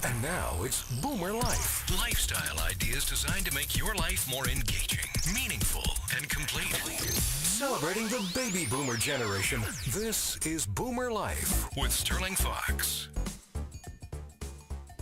And now it's Boomer Life. Lifestyle ideas designed to make your life more engaging, meaningful, and complete. Celebrating the baby boomer generation, this is Boomer Life with Sterling Fox.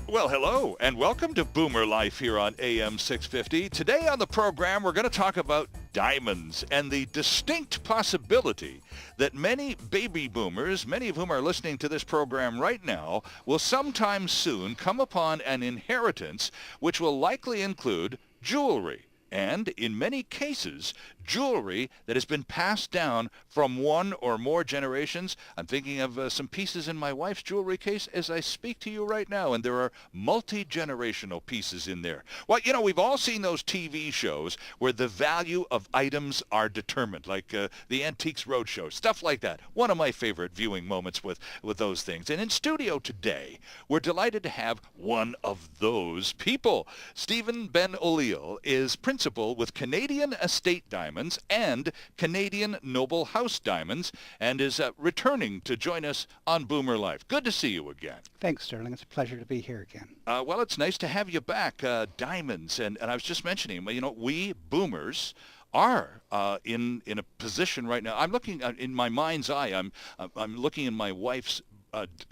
Well, hello, and welcome to Boomer Life here on AM 650. Today on the program, we're going to talk about diamonds and the distinct possibility that many baby boomers, many of whom are listening to this program right now, will sometime soon come upon an inheritance which will likely include jewelry. And, in many cases, jewelry that has been passed down from one or more generations. I'm thinking of some pieces in my wife's jewelry case as I speak to you right now, and there are multi-generational pieces in there. Well, you know, we've all seen those TV shows where the value of items are determined, like the Antiques Roadshow, stuff like that. One of my favorite viewing moments with those things. And in studio today, we're delighted to have one of those people. Stephen Ben-Oliel is principal with Canadian Estate Diamonds and Canadian Noble House Diamonds, and is returning to join us on Boomer Life. Good to see you again. Thanks, Sterling. It's a pleasure to be here again. Well, it's nice to have you back. Diamonds, and I was just mentioning, you know, we boomers are in a position right now. I'm looking in my mind's eye. I'm looking in my wife's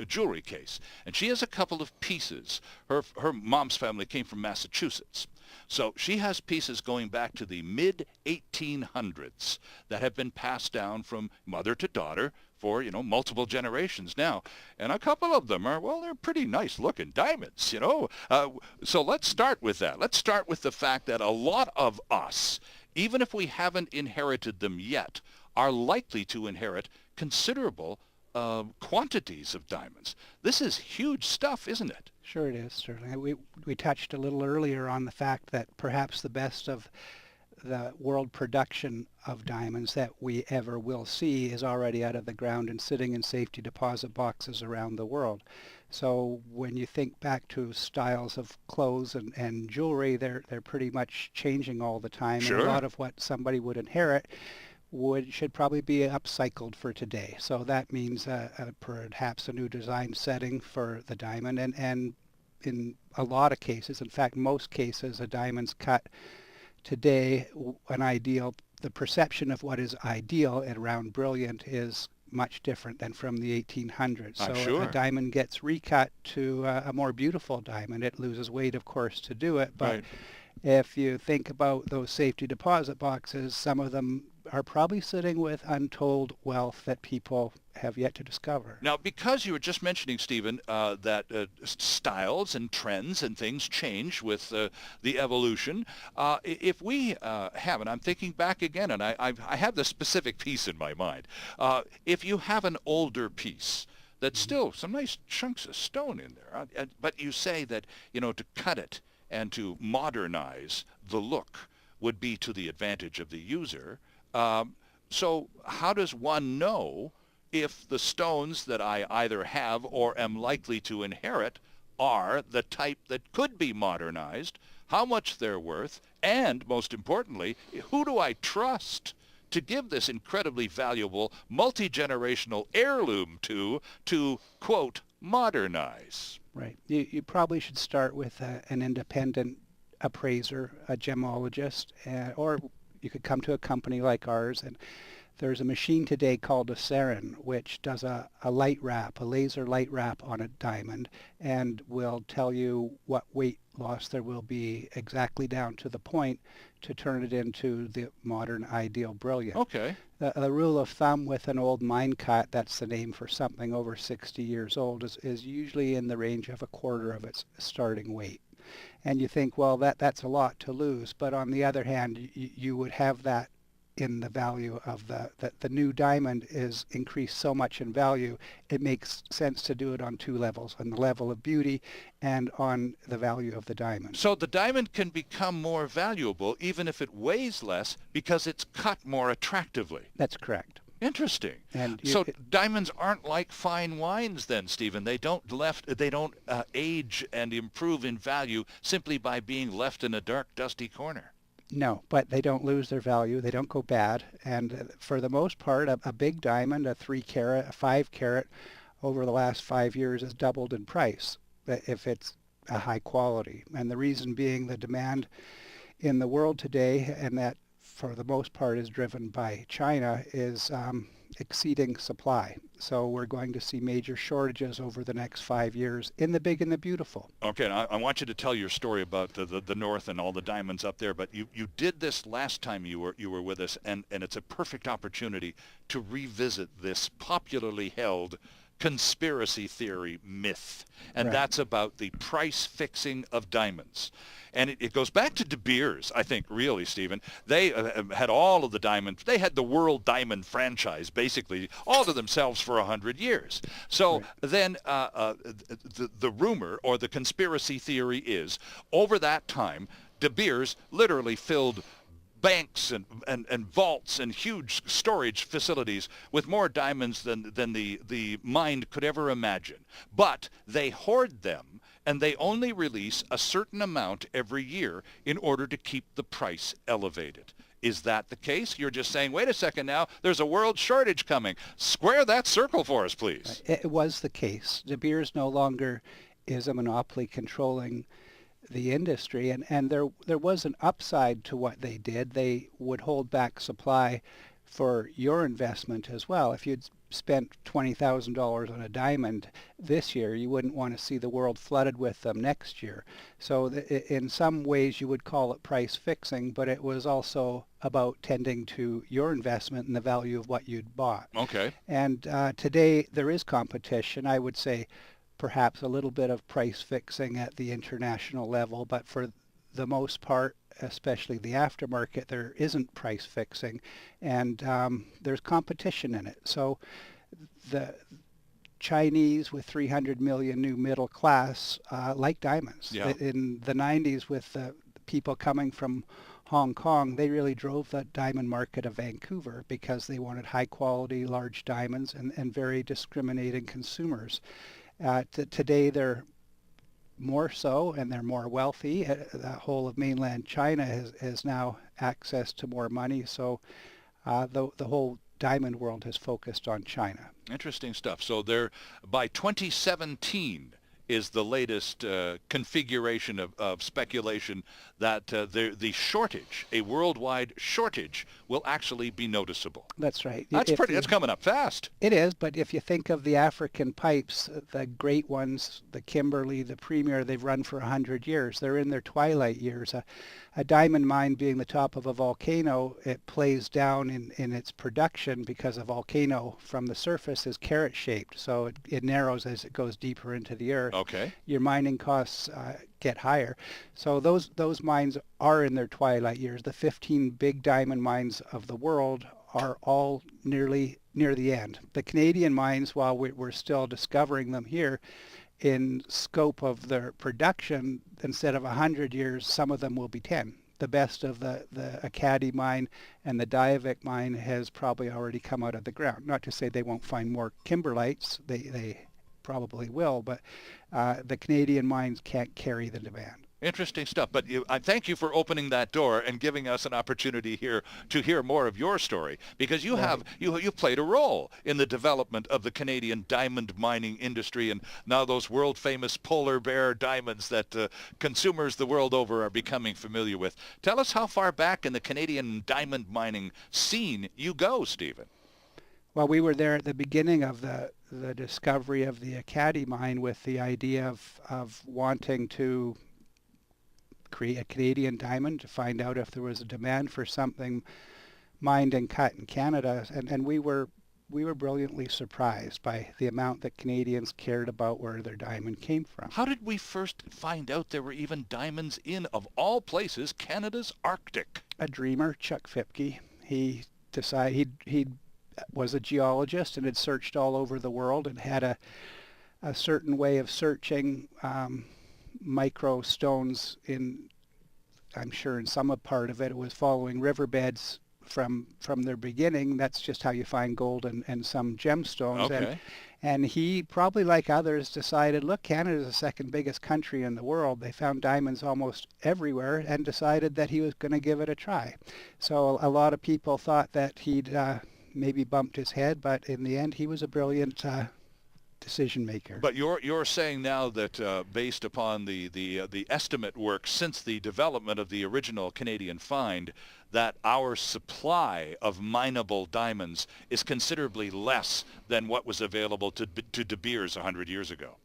jewelry case, and she has a couple of pieces. Her mom's family came from Massachusetts. So she has pieces going back to the mid-1800s that have been passed down from mother to daughter for, you know, multiple generations now. And a couple of them are, well, they're pretty nice-looking diamonds, you know. So let's start with that. Let's start with the fact that a lot of us, even if we haven't inherited them yet, are likely to inherit considerable quantities of diamonds. This is huge stuff, isn't it? Sure it is, Sterling. We touched a little earlier on the fact that perhaps the best of the world production of diamonds that we ever will see is already out of the ground and sitting in safety deposit boxes around the world. So when you think back to styles of clothes and jewelry, they're pretty much changing all the time. Sure. And a lot of what somebody would inherit should probably be upcycled for today. So that means perhaps a new design setting for the diamond, and in a lot of cases, in fact most cases, a diamond's cut today, the perception of what is ideal and around brilliant is much different than from the 1800s. So sure. if a diamond gets recut to a more beautiful diamond, it loses weight, of course, to do it. But right. If you think about those safety deposit boxes, some of them are probably sitting with untold wealth that people have yet to discover. Now, because you were just mentioning, Stephen, that styles and trends and things change with the evolution, if we have, and I'm thinking back again, and I have this specific piece in my mind, if you have an older piece, that's still some nice chunks of stone in there, but you say that, you know, to cut it and to modernize the look would be to the advantage of the user. So how does one know if the stones that I either have or am likely to inherit are the type that could be modernized, how much they're worth, and most importantly, who do I trust to give this incredibly valuable multi-generational heirloom to quote, modernize? Right. You probably should start with an independent appraiser, a gemologist, or you could come to a company like ours, and there's a machine today called a sarin, which does a light wrap, a laser light wrap on a diamond, and will tell you what weight loss there will be exactly down to the point to turn it into the modern ideal brilliant. Okay. The rule of thumb with an old mine cut, that's the name for something over 60 years old, is usually in the range of a quarter of its starting weight. And you think, well, that's a lot to lose. But on the other hand, you would have that in the value of the new diamond is increased so much in value, it makes sense to do it on two levels, on the level of beauty and on the value of the diamond. So the diamond can become more valuable even if it weighs less because it's cut more attractively. That's correct. Interesting. And so diamonds aren't like fine wines then, Stephen. They don't age and improve in value simply by being left in a dark, dusty corner. No, but they don't lose their value. They don't go bad. And for the most part, a big diamond, a 3 carat, a 5 carat, over the last 5 years has doubled in price. If it's a high quality. And the reason being the demand in the world today, and that for the most part is driven by China, is exceeding supply. So we're going to see major shortages over the next 5 years in the big and the beautiful. Okay, and I want you to tell your story about the north and all the diamonds up there, but you did this last time you were with us, and it's a perfect opportunity to revisit this popularly held conspiracy theory myth, and Right. that's about the price fixing of diamonds. And it goes back to De Beers, I think, really, Stephen. They had all of the diamonds. They had the World Diamond franchise, basically, all to themselves for 100 years. So Right. then the rumor or the conspiracy theory is, over that time, De Beers literally filled banks and vaults and huge storage facilities with more diamonds than the mind could ever imagine. But they hoard them, and they only release a certain amount every year in order to keep the price elevated. Is that the case? You're just saying, wait a second now, there's a world shortage coming. Square that circle for us, please. It was the case. De Beers no longer is a monopoly controlling the industry, and there was an upside to what they did. They would hold back supply for your investment as well. If you'd spent $20,000 on a diamond this year, you wouldn't want to see the world flooded with them next year. So in some ways you would call it price fixing, but it was also about tending to your investment and the value of what you'd bought. Okay. And today there is competition. I would say perhaps a little bit of price fixing at the international level, but for the most part, especially the aftermarket, there isn't price fixing, and there's competition in it. So the Chinese with 300 million new middle class like diamonds. Yeah. In the 90s with the people coming from Hong Kong, they really drove the diamond market of Vancouver because they wanted high quality, large diamonds and very discriminating consumers. Today they're more so, and they're more wealthy. The whole of mainland China has now access to more money, so the whole diamond world has focused on China. Interesting stuff. So there, by 2017 is the latest configuration of speculation that the shortage, a worldwide shortage, will actually be noticeable. That's right. That's That's coming up fast. It is, but if you think of the African pipes, the great ones, the Kimberley, the Premier, they've run for 100 years. They're in their twilight years. A diamond mine being the top of a volcano, it plays down in its production because a volcano from the surface is carrot-shaped, so it narrows as it goes deeper into the earth. Okay. Your mining costs get higher. So those mines are in their twilight years. The 15 big diamond mines of the world are all nearly near the end. The Canadian mines, while we're still discovering them here, in scope of their production, instead of 100 years, some of them will be 10. The best of the Acadie mine and the Diavik mine has probably already come out of the ground. Not to say they won't find more kimberlites, they probably will, but the Canadian mines can't carry the demand. Interesting stuff. But I thank you for opening that door and giving us an opportunity here to hear more of your story, because you have you played a role in the development of the Canadian diamond mining industry, and now those world famous polar bear diamonds that consumers the world over are becoming familiar with. Tell us how far back in the Canadian diamond mining scene you go, Stephen. Well, we were there at the beginning of the discovery of the Acadie mine with the idea of wanting to create a Canadian diamond, to find out if there was a demand for something mined and cut in Canada, and we were brilliantly surprised by the amount that Canadians cared about where their diamond came from. How did we first find out there were even diamonds in, of all places, Canada's Arctic? A dreamer, Chuck Fipke, he decided he was a geologist and had searched all over the world and had a certain way of searching micro stones I'm sure in some part of it was following riverbeds from their beginning. That's just how you find gold and some gemstones. Okay. And he, probably like others, decided, look, Canada's the second biggest country in the world. They found diamonds almost everywhere, and decided that he was going to give it a try. So a lot of people thought that he'd maybe bumped his head, but in the end he was a brilliant decision maker. But you're saying now that based upon the estimate work since the development of the original Canadian find, that our supply of mineable diamonds is considerably less than what was available to De Beers 100 years ago.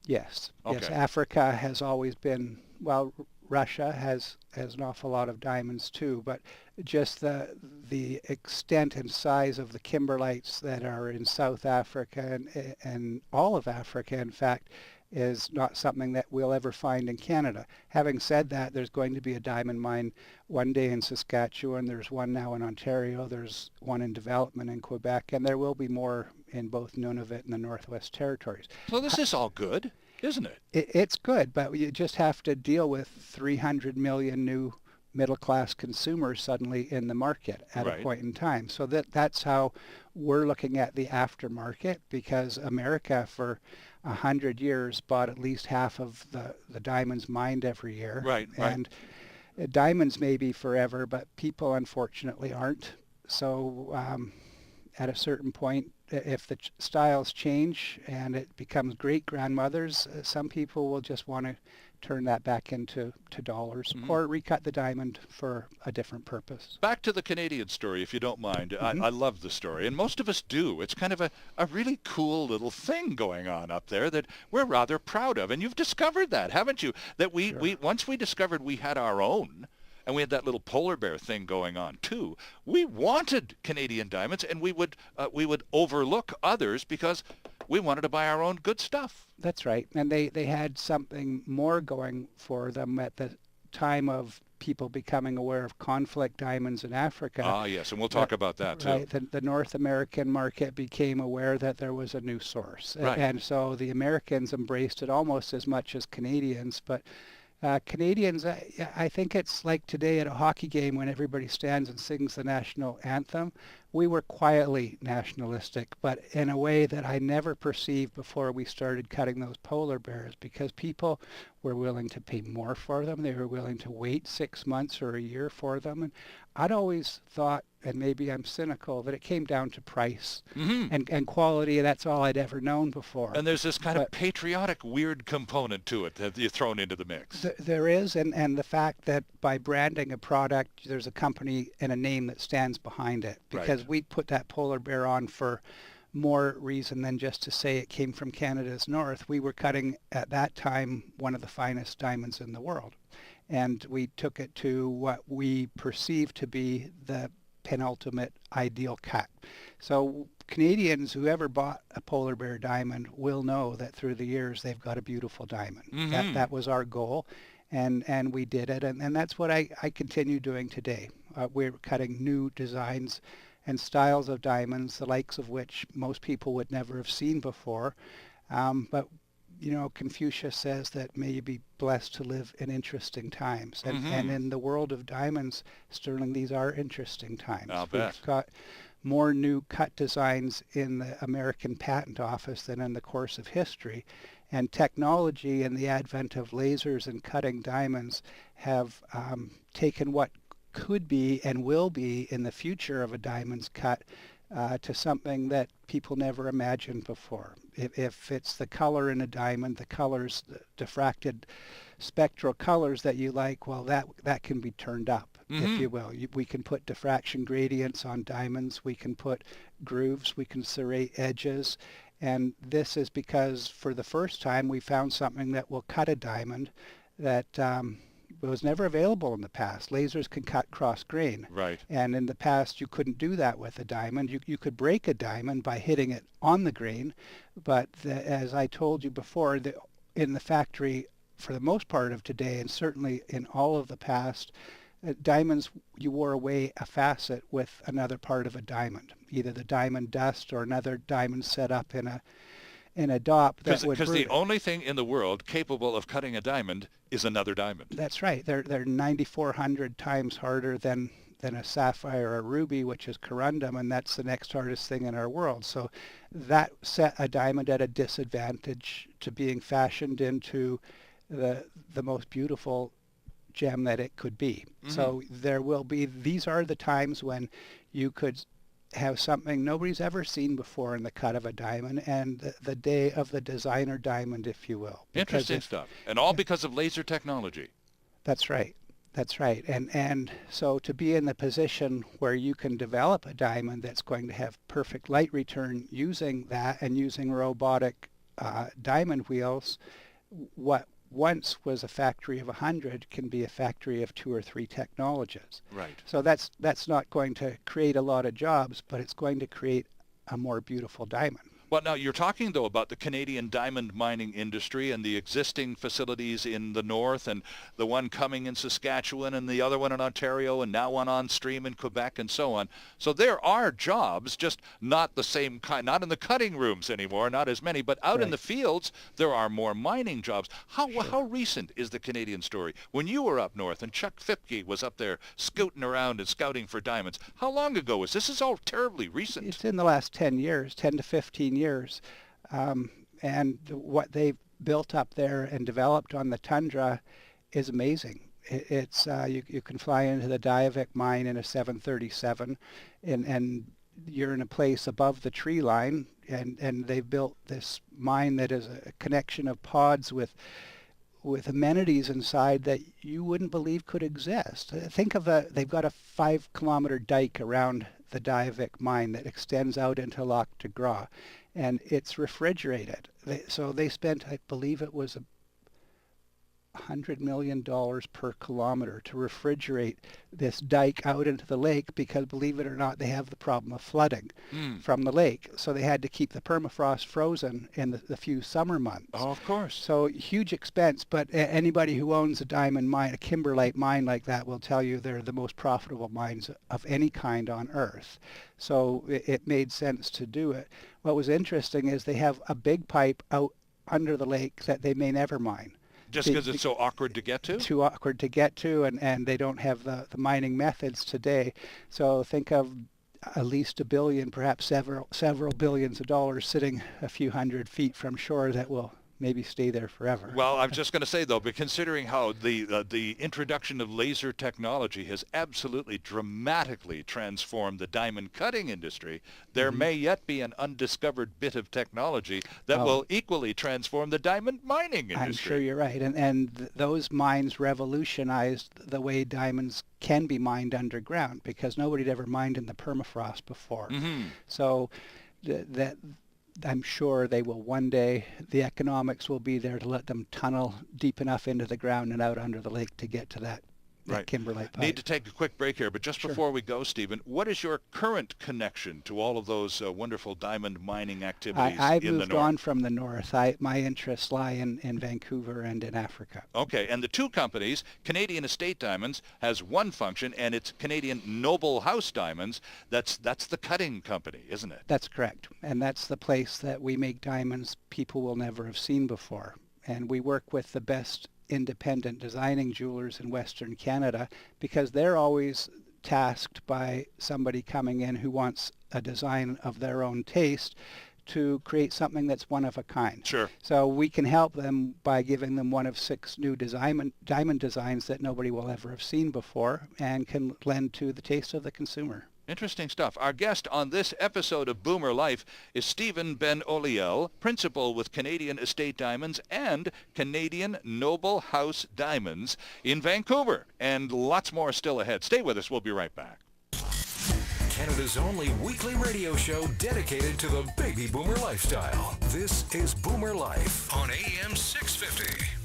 Yes. Okay. Yes. Africa has always been, well, Russia has an awful lot of diamonds too, but just the extent and size of the kimberlites that are in South Africa and all of Africa, in fact, is not something that we'll ever find in Canada. Having said that, there's going to be a diamond mine one day in Saskatchewan. There's one now in Ontario. There's one in development in Quebec, and there will be more in both Nunavut and the Northwest Territories. So this is all good, isn't it? It's good, but you just have to deal with 300 million new middle-class consumers suddenly in the market at Right. a point in time. So that's how we're looking at the aftermarket, because America for 100 years bought at least half of the diamonds mined every year. Right. And diamonds may be forever, but people unfortunately aren't. So at a certain point, if the styles change and it becomes great-grandmothers, some people will just want to turn that back into dollars or recut the diamond for a different purpose. Back to the Canadian story, if you don't mind. I love the story, and most of us do. It's kind of a really cool little thing going on up there that we're rather proud of. And you've discovered that, haven't you? That we once we discovered we had our own, and we had that little polar bear thing going on too, we wanted Canadian diamonds, and we would overlook others because we wanted to buy our own good stuff. That's right. And they had something more going for them at the time of people becoming aware of conflict diamonds in Africa. Ah, yes, and we'll talk about that too. Right. The North American market became aware that there was a new source. Right. And so the Americans embraced it almost as much as Canadians. But Canadians, I think it's like today at a hockey game when everybody stands and sings the national anthem. We were quietly nationalistic, but in a way that I never perceived before we started cutting those polar bears, because people were willing to pay more for them. They were willing to wait 6 months or a year for them. And I'd always thought, and maybe I'm cynical, that it came down to price and quality. That's all I'd ever known before. And there's this kind of patriotic, weird component to it that you're thrown into the mix. There is, and the fact that by branding a product, there's a company and a name that stands behind it. Because we put that polar bear on for more reason than just to say it came from Canada's north. We were cutting, at that time, one of the finest diamonds in the world. And we took it to what we perceived to be the penultimate ideal cut. So Canadians, whoever bought a polar bear diamond, will know that through the years they've got a beautiful diamond. That was our goal, and we did it, and that's what I continue doing today. We're cutting new designs and styles of diamonds, the likes of which most people would never have seen before. But you know, Confucius says that may you be blessed to live in interesting times. And in the world of diamonds, Stirling, these are interesting times. I'll bet. We've got more new cut designs in the American Patent Office than in the course of history. And technology and the advent of lasers and cutting diamonds have taken what could be and will be in the future of a diamond's cut to something that people never imagined before. If it's the color in a diamond, the colors, the diffracted spectral colors that you like, well, that can be turned up, if you will. We can put diffraction gradients on diamonds. We can put grooves. We can serrate edges. And this is because for the first time we found something that will cut a diamond that was never available in the past. Lasers can cut cross grain. Right. And in the past you couldn't do that with a diamond. You could break a diamond by hitting it on the grain, but as I told you before, in the factory for the most part of today, and certainly in all of the past, diamonds, you wore away a facet with another part of a diamond, either the diamond dust or another diamond set up in a dop that would because the only thing in the world capable of cutting a diamond is another diamond. That's right. They're 9,400 times harder than a sapphire or a ruby, which is corundum, and that's the next hardest thing in our world. So that set a diamond at a disadvantage to being fashioned into the most beautiful gem that it could be. So there will be, these are the times when you could have something nobody's ever seen before in the cut of a diamond, and the day of the designer diamond, if you will. Interesting stuff. And all because of laser technology. That's right. That's right. And so to be in the position where you can develop a diamond that's going to have perfect light return using that and using robotic diamond wheels, what once was a factory of 100 can be a factory of 2 or 3 technologies. Right. So that's not going to create a lot of jobs, but it's going to create a more beautiful diamond. Well, now you're talking, though, about the Canadian diamond mining industry and the existing facilities in the north and the one coming in Saskatchewan and the other one in Ontario and now one on stream in Quebec and so on. So there are jobs, just not the same kind, not in the cutting rooms anymore, not as many, but out in the fields there are more mining jobs. How recent is the Canadian story? When you were up north and Chuck Fipke was up there scouting around and scouting for diamonds, how long ago was this? This is all terribly recent. It's in the last 10 years, 10 to 15 years. And what they've built up there and developed on the tundra is amazing. It's you can fly into the Diavik mine in a 737 and you're in a place above the tree line, and they've built this mine that is a connection of pods with amenities inside that you wouldn't believe could exist. Think of they've got a 5-kilometer dike around the Diavik mine that extends out into Lac de Gras, and it's refrigerated. So they spent, I believe it was $100 million per kilometer to refrigerate this dike out into the lake because, believe it or not, they have the problem of flooding from the lake. So they had to keep the permafrost frozen in the few summer months. Oh, of course. So huge expense, but anybody who owns a diamond mine, a kimberlite mine like that, will tell you they're the most profitable mines of any kind on Earth. So it made sense to do it. What was interesting is they have a big pipe out under the lake that they may never mine. Just because it's so awkward to get to? Too awkward to get to, and they don't have the mining methods today. So think of at least $1 billion, perhaps several billions of dollars sitting a few hundred feet from shore that will maybe stay there forever. Well, I'm just going to say, though, but considering how the introduction of laser technology has absolutely dramatically transformed the diamond cutting industry, there may yet be an undiscovered bit of technology that will equally transform the diamond mining industry. I'm sure you're right. And those mines revolutionized the way diamonds can be mined underground, because nobody had ever mined in the permafrost before. So that I'm sure they will one day, the economics will be there to let them tunnel deep enough into the ground and out under the lake to get to that kimberlite pipe. Need to take a quick break here, but just before we go, Stephen, what is your current connection to all of those wonderful diamond mining activities I've in the moved north? on from the north. My interests lie in Vancouver and in Africa. Okay, and the two companies, Canadian Estate Diamonds has one function, and it's Canadian Noble House Diamonds. That's the cutting company, isn't it? That's correct. And that's the place that we make diamonds people will never have seen before. And we work with the best independent designing jewelers in Western Canada, because they're always tasked by somebody coming in who wants a design of their own taste to create something that's one of a kind. Sure. So we can help them by giving them one of 6 new diamond designs that nobody will ever have seen before, and can lend to the taste of the consumer. Interesting stuff. Our guest on this episode of Boomer Life is Stephen Ben-Oliel, principal with Canadian Estate Diamonds and Canadian Noble House Diamonds in Vancouver. And lots more still ahead. Stay with us. We'll be right back. Canada's only weekly radio show dedicated to the baby boomer lifestyle. This is Boomer Life on AM 650.